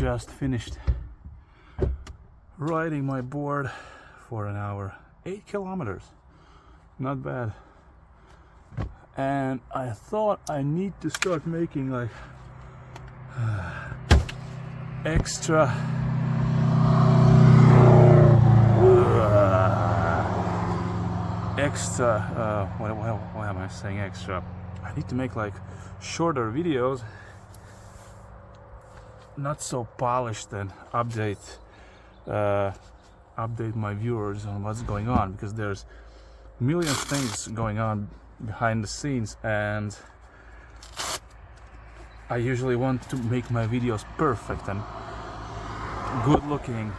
just finished riding my board for an hour, 8 kilometers, not bad. And I thought I need to start making like extra why am I saying extra? I need to make like shorter videos, not so polished, and update my viewers on what's going on, because there's millions of things going on behind the scenes, and I usually want to make my videos perfect and good looking,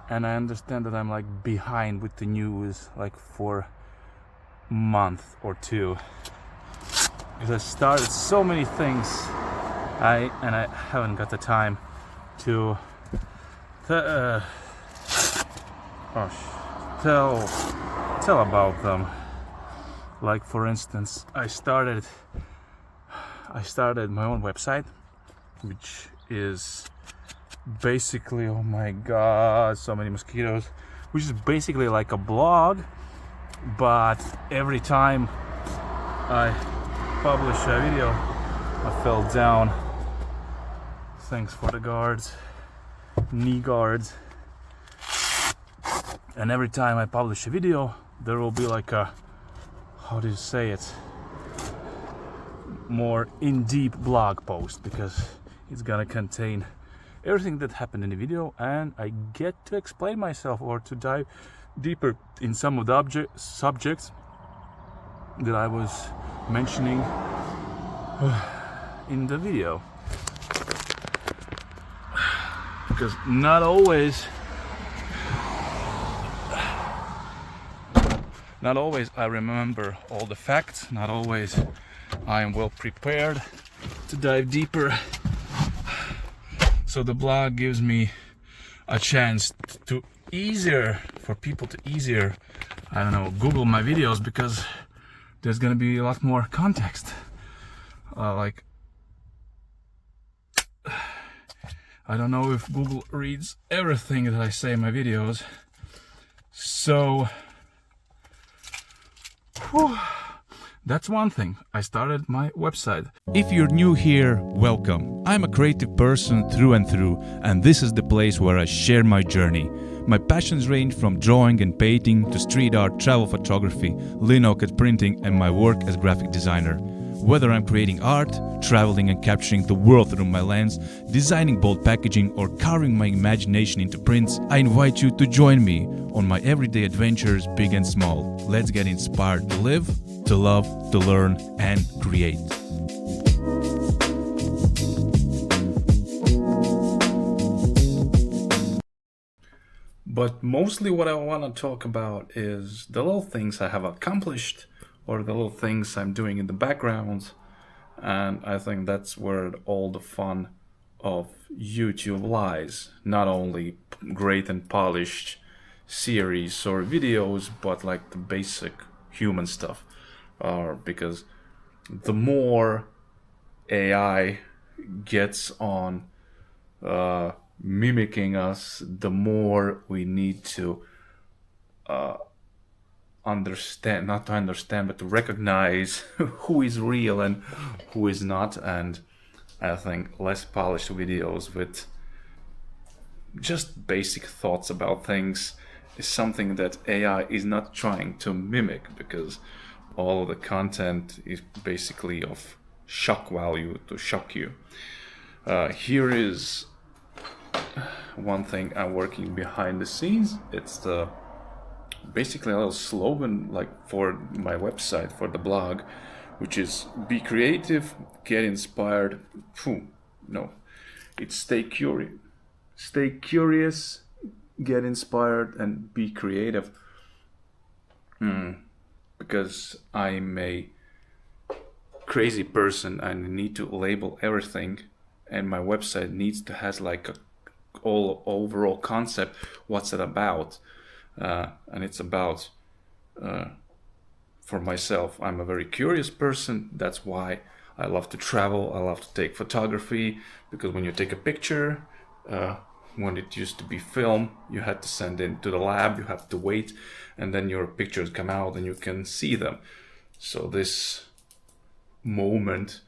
and I understand that I'm like behind with the news like for a month or two, because I started so many things I haven't got the time to tell about them. Like for instance, I started my own website, which is basically, oh my god, so many mosquitoes, which is basically like a blog, but every time I publish a video, I fell down. Thanks for the guards, knee guards. And every time I publish a video, there will be like a, how do you say it, more in-deep blog post, because it's gonna contain everything that happened in the video, and I get to explain myself or to dive deeper in some of the subjects that I was mentioning in the video. Because not always I remember all the facts, not always I am well prepared to dive deeper. So the blog gives me a chance to for people to easier, I don't know, Google my videos, because there's gonna be a lot more context. Like, I don't know if Google reads everything that I say in my videos. So, that's one thing. I started my website. If you're new here, welcome. I'm a creative person through and through, and this is the place where I share my journey. My passions range from drawing and painting to street art, travel photography, linocut printing, and my work as graphic designer. Whether I'm creating art, traveling and capturing the world through my lens, designing bold packaging, or carving my imagination into prints, I invite you to join me on my everyday adventures, big and small. Let's get inspired to live, to love, to learn, and create. But mostly what I want to talk about is the little things I have accomplished, or the little things I'm doing in the background. And I think that's where all the fun of YouTube lies. Not only great and polished series or videos, but like the basic human stuff. Because the more AI gets on mimicking us, the more we need to understand, not to understand, but to recognize who is real and who is not. And I think less polished videos with just basic thoughts about things is something that AI is not trying to mimic, because all of the content is basically of shock value to shock you. Here is one thing I'm working behind the scenes. It's the basically a little slogan like for my website, for the blog, which is be creative, get inspired. It's stay curious, get inspired, and be creative. Because I'm a crazy person and I need to label everything, and my website needs to has like a all overall concept. What's it about? And it's about for myself. I'm a very curious person. That's why I love to travel. I love to take photography, because when you take a picture, when it used to be film, you had to send it to the lab, you have to wait, and then your pictures come out and you can see them. So this moment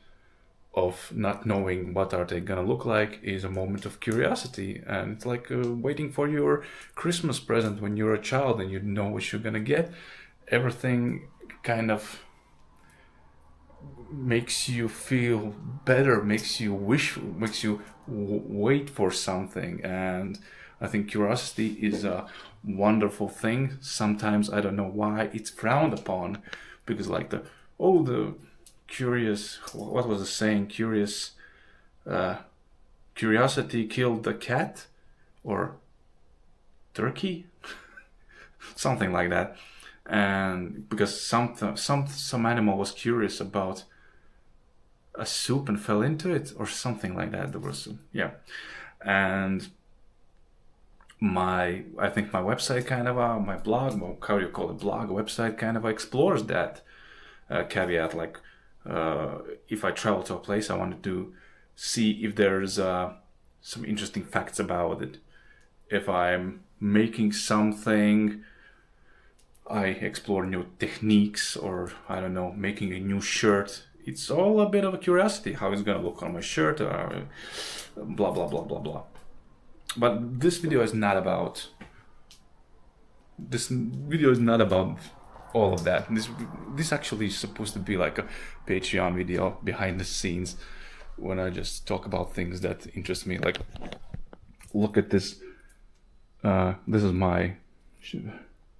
of not knowing what are they gonna look like is a moment of curiosity, and it's like waiting for your Christmas present when you're a child and you know what you're gonna get. Everything kind of makes you feel better, makes you wish, makes you wait for something. And I think curiosity is a wonderful thing. Sometimes I don't know why it's frowned upon, because like the curious, what was the saying, curiosity killed the cat or turkey, something like that. And because some animal was curious about a soup and fell into it or something like that. There was, yeah. And I think my website kind of, my blog, how do you call it, blog, website kind of explores that caveat. Like if I travel to a place, I wanted to see if there's some interesting facts about it. If I'm making something, I explore new techniques, or I don't know, making a new shirt. It's all a bit of a curiosity, how it's gonna look on my shirt, or blah blah blah blah blah. But this video is not about. This video is not about all of that. This actually is supposed to be like a Patreon video behind the scenes, when I just talk about things that interest me. Like, look at this. This is my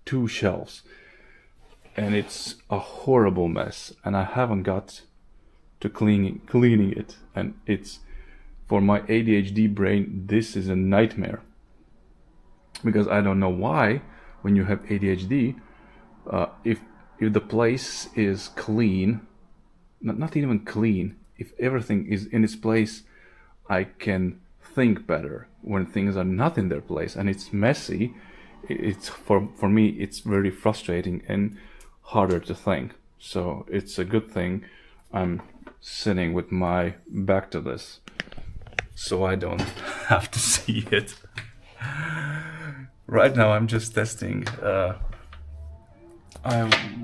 2 shelves, and it's a horrible mess, and I haven't got to cleaning it, and it's, for my ADHD brain, this is a nightmare, because I don't know why when you have ADHD, if the place is clean, not even clean, if everything is in its place, I can think better. When things are not in their place and it's messy, it's for me it's very frustrating and harder to think. So it's a good thing I'm sitting with my back to this, so I don't have to see it. Right now I'm just testing.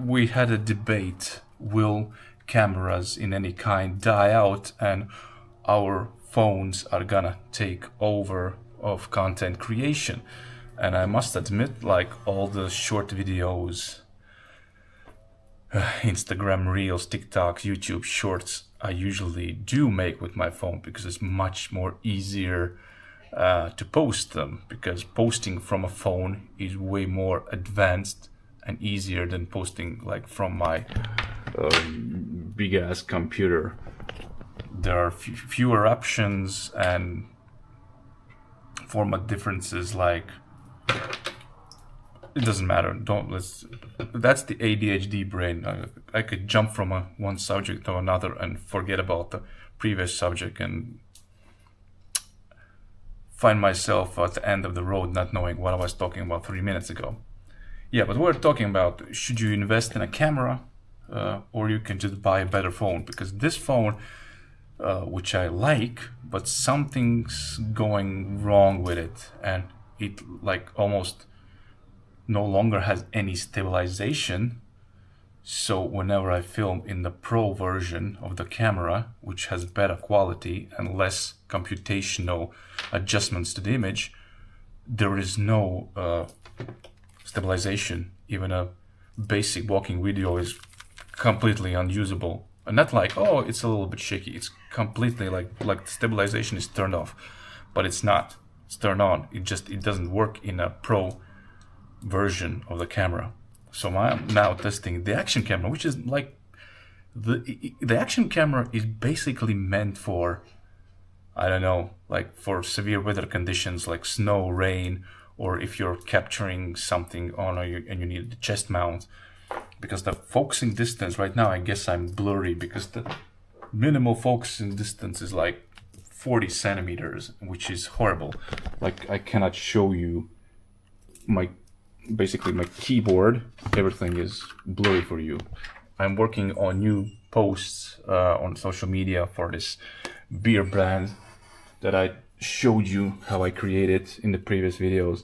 We had a debate, will cameras in any kind die out and our phones are gonna take over of content creation. And I must admit, like all the short videos, Instagram Reels, TikTok, YouTube Shorts, I usually do make with my phone, because it's much more easier to post them, because posting from a phone is way more advanced and easier than posting like from my big ass computer. There are fewer options and format differences, like it doesn't matter. That's the ADHD brain. I could jump from one subject to another and forget about the previous subject and find myself at the end of the road not knowing what I was talking about 3 minutes ago. Yeah, but we're talking about, should you invest in a camera or you can just buy a better phone? Because this phone, which I like, but something's going wrong with it, and it like almost no longer has any stabilization. So whenever I film in the pro version of the camera, which has better quality and less computational adjustments to the image, there is no stabilization. Even a basic walking video is completely unusable. And not like, oh, it's a little bit shaky. It's completely like the stabilization is turned off, but it's not. It's turned on. It doesn't work in a pro version of the camera. So I'm now testing the action camera, which is like the action camera is basically meant for, I don't know, like for severe weather conditions like snow, rain, or if you're capturing something on and you need a chest mount. Because the focusing distance right now, I guess I'm blurry, because the minimal focusing distance is like 40 centimeters, which is horrible. Like I cannot show you basically my keyboard. Everything is blurry for you. I'm working on new posts on social media for this beer brand that I showed you how I created in the previous videos,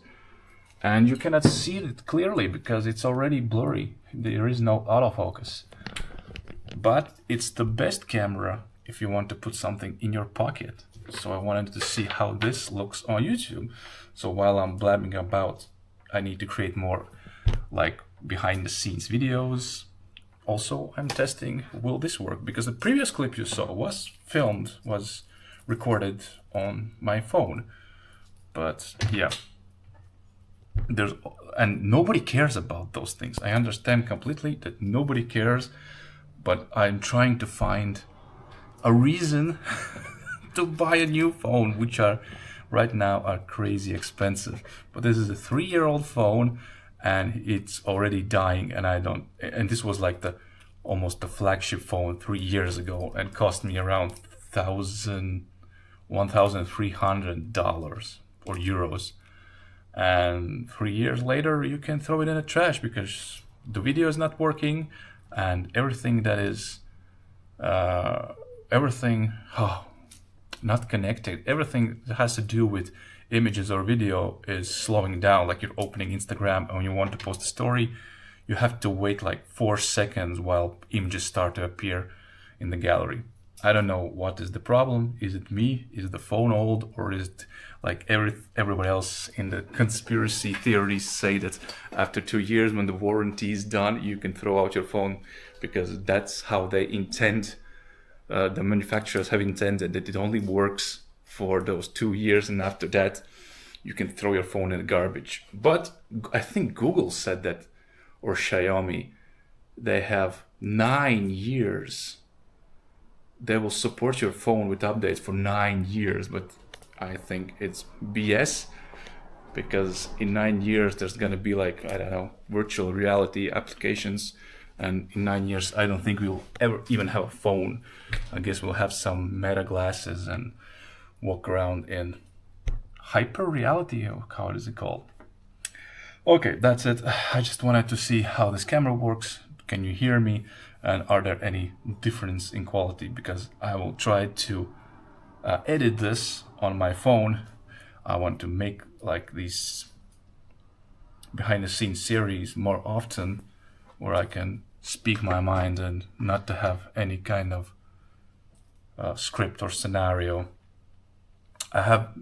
and you cannot see it clearly because it's already blurry. There is no autofocus. But it's the best camera if you want to put something in your pocket. So I wanted to see how this looks on YouTube. So while I'm blabbing about, I need to create more like behind the scenes videos. Also, I'm testing, will this work? Because the previous clip you saw was filmed, was recorded on my phone. But yeah, and nobody cares about those things. I understand completely that nobody cares, but I'm trying to find a reason to buy a new phone, which are right now are crazy expensive. But this is a 3-year-old phone and it's already dying, and this was like almost the flagship phone 3 years ago and cost me around $1,300 or euros. And 3 years later you can throw it in the trash because the video is not working, and everything that is not connected, everything that has to do with images or video is slowing down. Like you're opening Instagram and when you want to post a story, you have to wait like 4 seconds while images start to appear in the gallery. I don't know what is the problem. Is it me? Is the phone old? Or is it like everybody else in the conspiracy theories say that after 2 years, when the warranty is done, you can throw out your phone because that's how they intend. The manufacturers have intended that it only works for those 2 years, and after that, you can throw your phone in the garbage. But I think Google said that, or Xiaomi, they have 9 years. They will support your phone with updates for 9 years, but I think it's BS, because in 9 years there's gonna be like, I don't know, virtual reality applications, and in 9 years I don't think we'll ever even have a phone. I guess we'll have some meta glasses and walk around in hyper reality, or how is it called? Okay, that's it. I just wanted to see how this camera works. Can you hear me? And are there any difference in quality? Because I will try to edit this on my phone. I want to make like these behind the scenes series more often, where I can speak my mind and not to have any kind of script or scenario. I have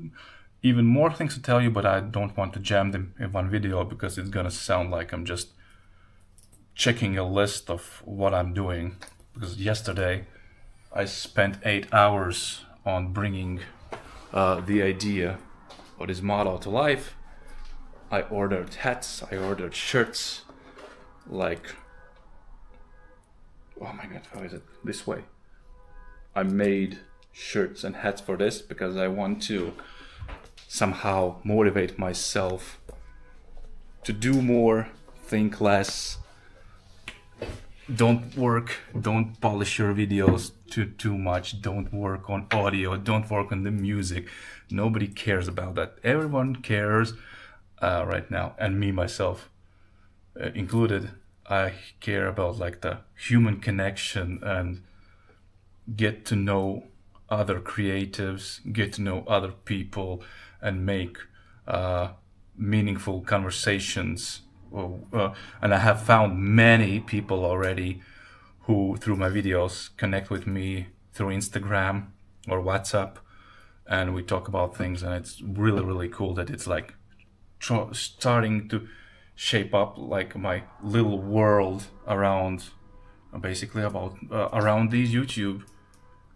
even more things to tell you, but I don't want to jam them in one video because it's gonna sound like I'm just checking a list of what I'm doing. Because yesterday I spent 8 hours on bringing the idea of this model to life. I ordered hats, I ordered shirts, like, oh my god, how is it? This way. I made shirts and hats for this because I want to somehow motivate myself to do more, think less, don't polish your videos too much, don't work on audio, don't work on the music. Nobody cares about that. Everyone cares right now, and me myself included. I care about like the human connection and get to know other creatives, get to know other people, and make meaningful conversations. And I have found many people already who, through my videos, connect with me through Instagram or WhatsApp, and we talk about things, and it's really, really cool that it's like starting to shape up like my little world around, basically about around these YouTube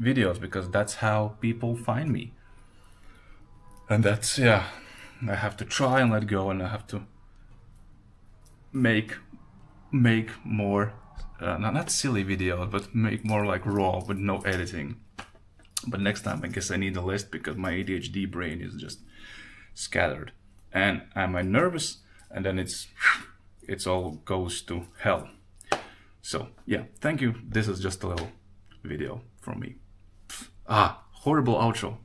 videos, because that's how people find me. And that's, yeah, I have to try and let go, and I have to make more not silly videos, but make more like raw with no editing. But next time I guess I need a list, because my ADHD brain is just scattered, and am I nervous, and then it's all goes to hell. So yeah, thank you. This is just a little video from me. Horrible outro.